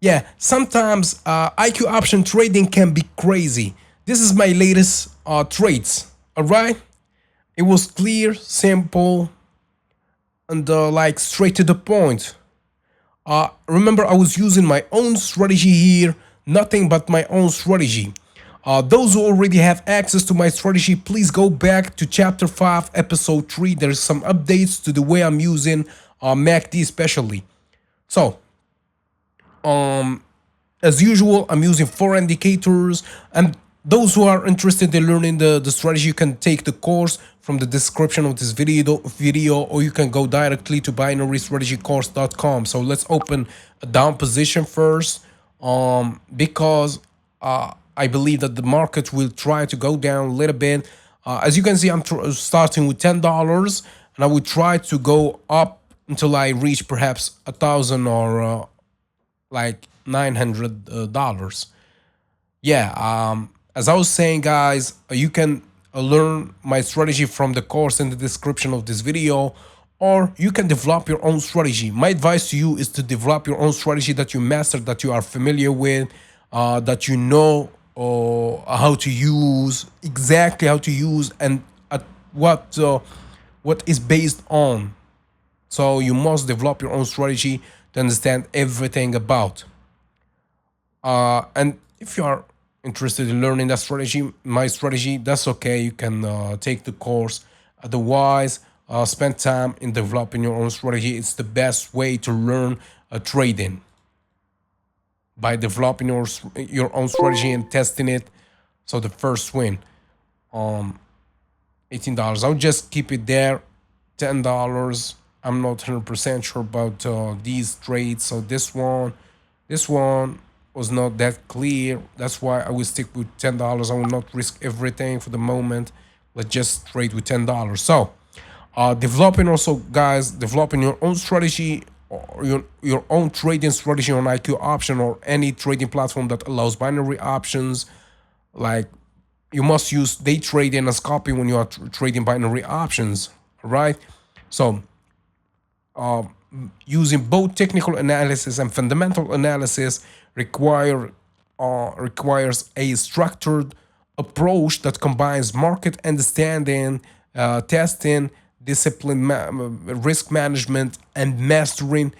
Yeah, sometimes IQ option trading can be crazy. This is my latest trades. All right, it was clear, simple, and like straight to the point. Remember, I was using my own strategy here, nothing but my own strategy. Those who already have access to my strategy, please go back to chapter 5, episode 3. There's some updates to the way I'm using MACD especially. So, as usual, I'm using four indicators. And those who are interested in learning the strategy, you can take the course from the description of this video, or you can go directly to binarystrategycourse.com. So let's open a down position first, because I believe that the market will try to go down a little bit. As you can see, I'm starting with $10, and I will try to go up until I reach perhaps 1,000 or like $900. Yeah, as I was saying, guys, you can learn my strategy from the course in the description of this video, or you can develop your own strategy. My advice to you is to develop your own strategy that you master, that you are familiar with, that you know how to use, exactly how to use, and at what is based on. So you must develop your own strategy to understand everything about. And if you are interested in learning that strategy, my strategy, that's okay. You can take the course. Otherwise, spend time in developing your own strategy. It's the best way to learn trading, by developing your own strategy and testing it. So the first win, $18. I'll just keep it there. $10. I'm not 100% sure about these trades. So this one was not that clear. That's why I will stick with $10. I will not risk everything for the moment. Let's just trade with $10. So developing also, guys, developing your own strategy, or your own trading strategy on IQ option or any trading platform that allows binary options. Like, you must use day trading as copy when you are trading binary options, right? So using both technical analysis and fundamental analysis requires a structured approach that combines market understanding, testing, discipline, risk management, and mastering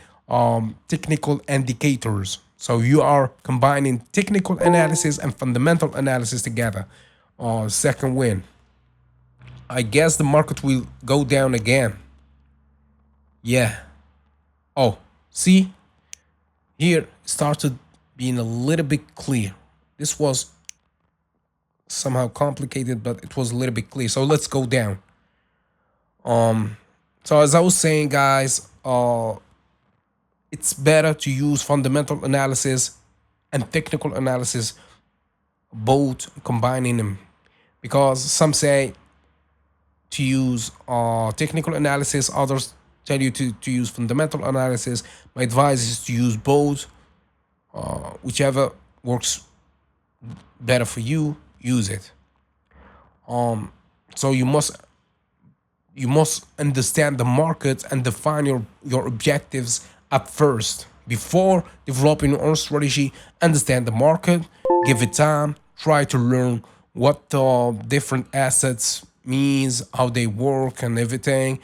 technical indicators. So you are combining technical analysis and fundamental analysis together. Second win. I guess the market will go down again. Yeah. Oh, see, here started being a little bit clear. This was somehow complicated, but it was a little bit clear. So let's go down. So as I was saying, guys, it's better to use fundamental analysis and technical analysis, both combining them, because some say to use technical analysis, others tell you to use fundamental analysis. My advice is to use both. Whichever works better for you, use it. So you must understand the market and define your objectives at first before developing your own strategy. Understand the market, give it time, try to learn what different assets means, how they work, and everything.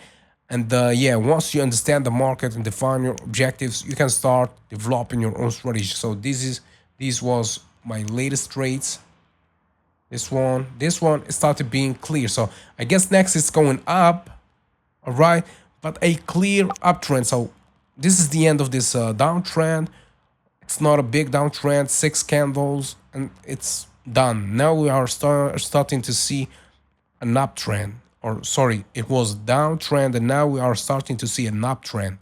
And yeah, once you understand the market and define your objectives, you can start developing your own strategy. So this was my latest trades. This one started being clear. So I guess next it's going up, all right, but a clear uptrend. So this is the end of this downtrend. It's not a big downtrend, 6 candles, and it's done. Now we are starting to see an uptrend, or sorry, it was downtrend, and now we are starting to see an uptrend.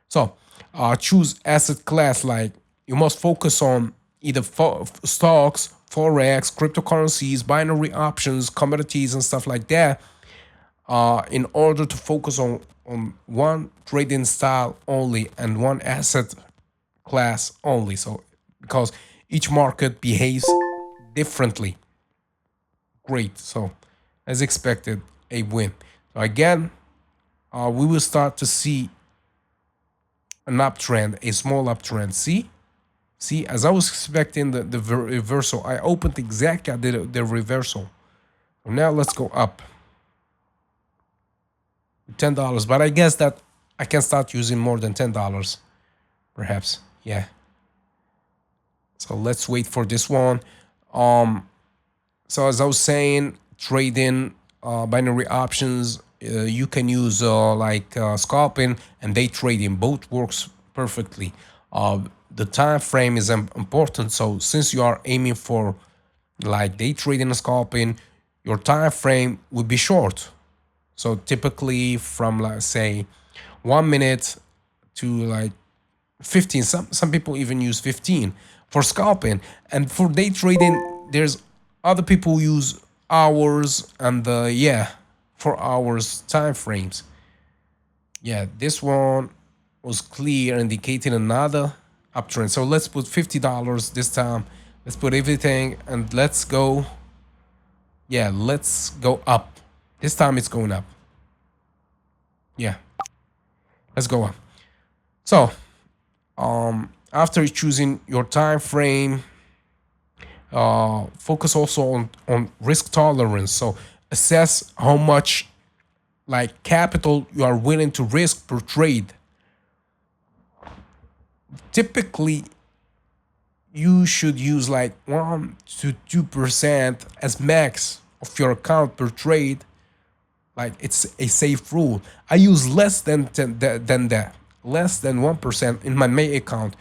So choose asset class. Like, you must focus on either stocks, forex, cryptocurrencies, binary options, commodities, and stuff like that, in order to focus on one trading style only and one asset class only. So because each market behaves differently. Great. So as expected, a win. So again, we will start to see an uptrend, a small uptrend. See, See, as I was expecting the reversal, I opened exactly at the reversal. Now let's go up $10, but I guess that I can start using more than $10, perhaps. Yeah. So let's wait for this one. Um, so as I was saying, trading binary options, you can use scalping and day trading. Both works perfectly. The time frame is important. So since you are aiming for like day trading and scalping, your time frame would be short. So typically from, let's say, 1 minute to like 15. Some people even use 15 for scalping, and for day trading there's other people who use hours and yeah, for hours time frames. Yeah, this one was clear, indicating another uptrend. So let's put $50 this time. Let's put everything and let's go. Yeah, let's go up. This time it's going up. Yeah, let's go up. So after choosing your time frame, focus also on risk tolerance. So assess how much like capital you are willing to risk per trade. Typically, you should use like 1 to 2% as max of your account per trade. Like it's a safe rule. I use less than than that, less than 1% in my main account.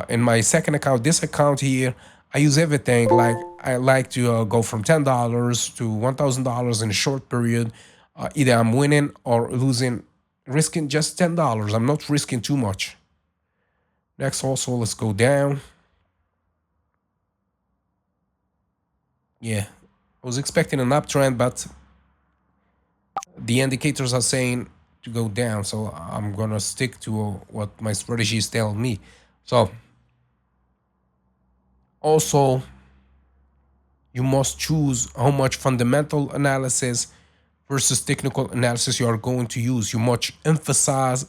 In my second account, this account here, I use everything. Like I like to go from $10 to $1,000 in a short period. Either I'm winning or losing, risking just $10. I'm not risking too much. Next, also let's go down. Yeah, I was expecting an uptrend, but the indicators are saying to go down, so I'm gonna stick to what my strategy is telling me. So also you must choose how much fundamental analysis versus technical analysis you are going to use. You must emphasize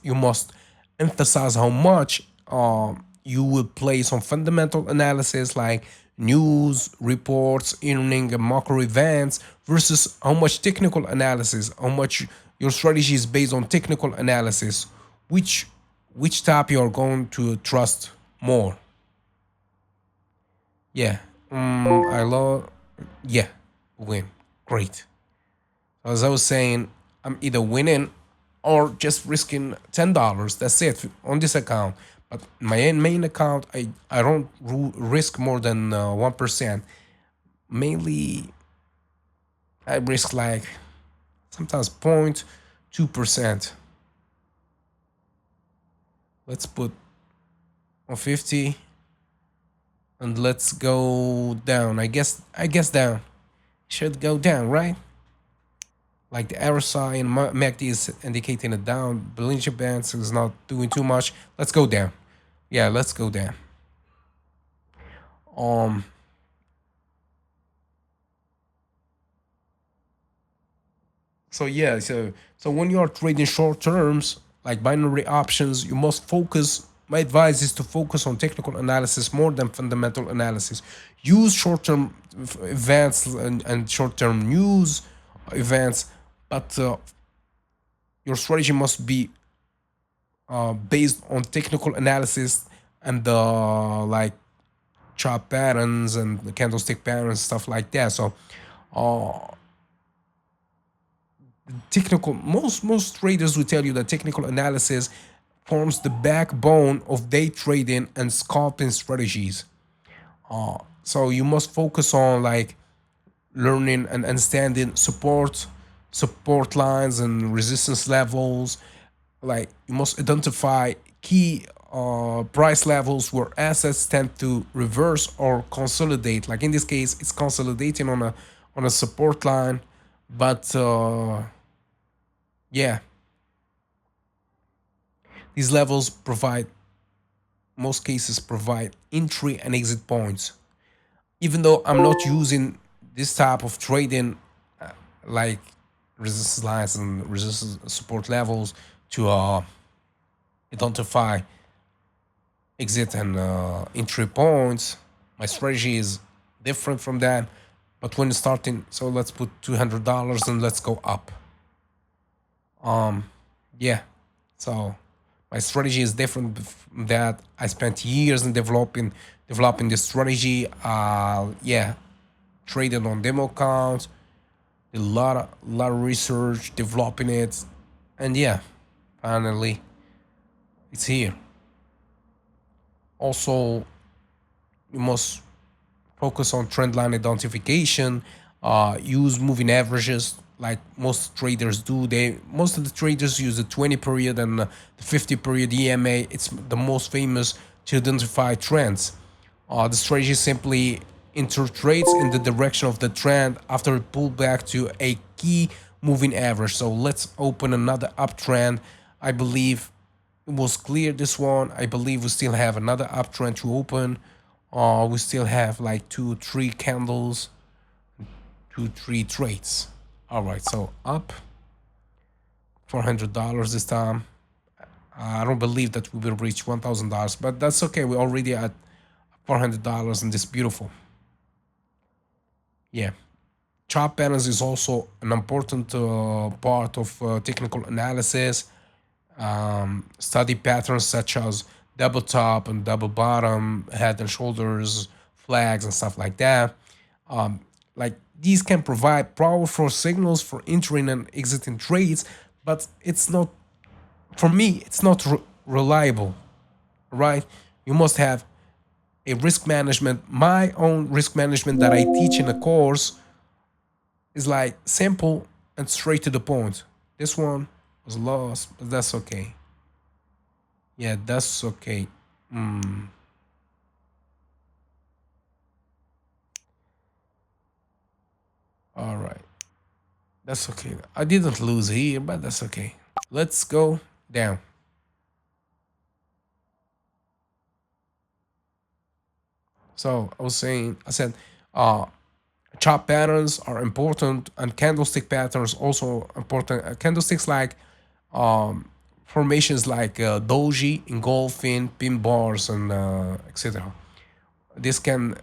how much you will place on fundamental analysis like news reports, earning and macro events, versus how much technical analysis, how much your strategy is based on technical analysis. Which which type you are going to trust more. Yeah. I love. Yeah, win. Great. As I was saying, I'm either winning or just risking $10. That's it on this account. But my main account, I don't risk more than 1%. Mainly, I risk like sometimes 0.2%. Let's put on 50 and let's go down. I guess down. Should go down, right? Like the RSI and MACD is indicating a down. Bollinger Bands is not doing too much. Let's go down. Yeah, let's go down. Um. So yeah. So when you are trading short terms like binary options, you must focus. My advice is to focus on technical analysis more than fundamental analysis. Use short-term events and short-term news events, but your strategy must be based on technical analysis and like chart patterns and the candlestick patterns, stuff like that. So technical most traders will tell you that technical analysis forms the backbone of day trading and scalping strategies. So you must focus on like learning and understanding support lines and resistance levels. Like you must identify key price levels where assets tend to reverse or consolidate. Like in this case, it's consolidating on a support line, but yeah, these levels provide most cases provide entry and exit points. Even though I'm not using this type of trading, like resistance lines and resistance support levels to identify exit and entry points. My strategy is different from that. But when starting, so let's put $200 and let's go up. Yeah. So my strategy is different from that. I spent years in developing this strategy. Yeah, traded on demo accounts, a lot of research, developing it, and yeah, finally it's here. Also, you must focus on trend line identification, use moving averages like most traders do. Most of the traders use the 20 period and the 50 period EMA. It's the most famous to identify trends. The strategy simply enter trades in the direction of the trend after it pulled back to a key moving average. So let's open another uptrend. I believe it was clear this one. I believe we still have another uptrend to open. We still have like 2 3 candles, 2 3 trades. All right, so up $400 this time. I don't believe that we will reach $1,000, but that's okay. We're already at $400 and this beautiful. Yeah, chart patterns is also an important part of technical analysis. Study patterns such as double top and double bottom, head and shoulders, flags, and stuff like that. Like these can provide powerful signals for entering and exiting trades, but it's not, for me, it's not reliable, right? You must have a risk management. My own risk management that I teach in a course is like simple and straight to the point. This one was lost, but that's okay. Yeah, that's okay. All right. That's okay. I didn't lose here, but that's okay. Let's go down. So I said, uh, chart patterns are important and candlestick patterns also important. Candlesticks like formations like doji, engulfing, pin bars, and etc. This can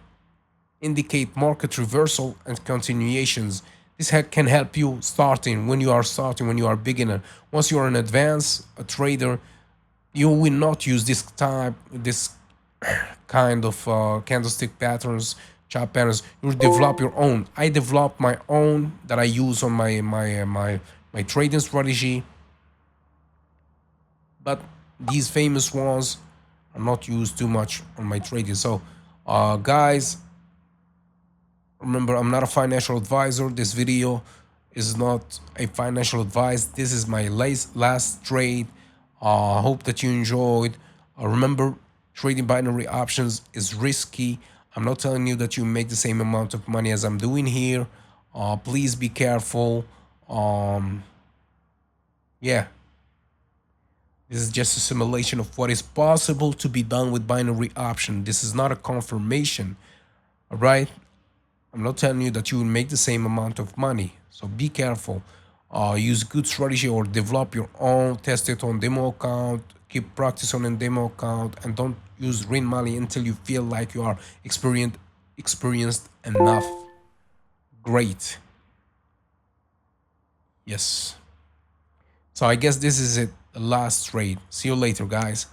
indicate market reversal and continuations. This can help you starting when you are a beginner. Once you are an advanced a trader, you will not use this kind of candlestick patterns, chart patterns. You develop your own. I developed my own that I use on my trading strategy, but these famous ones are not used too much on my trading. So, guys, remember, I'm not a financial advisor. This video is not a financial advice. This is my last trade. Hope that you enjoyed. Remember, trading binary options is risky. I'm not telling you that you make the same amount of money as I'm doing here. Please be careful. Yeah, this is just a simulation of what is possible to be done with binary option. This is not a confirmation. All right. I'm not telling you that you will make the same amount of money. So be careful. Use good strategy or develop your own. Test it on demo account. Keep practice on a demo account, and don't use real money until you feel like you are experienced enough. Great. Yes. So I guess this is it. The last trade. See you later, guys.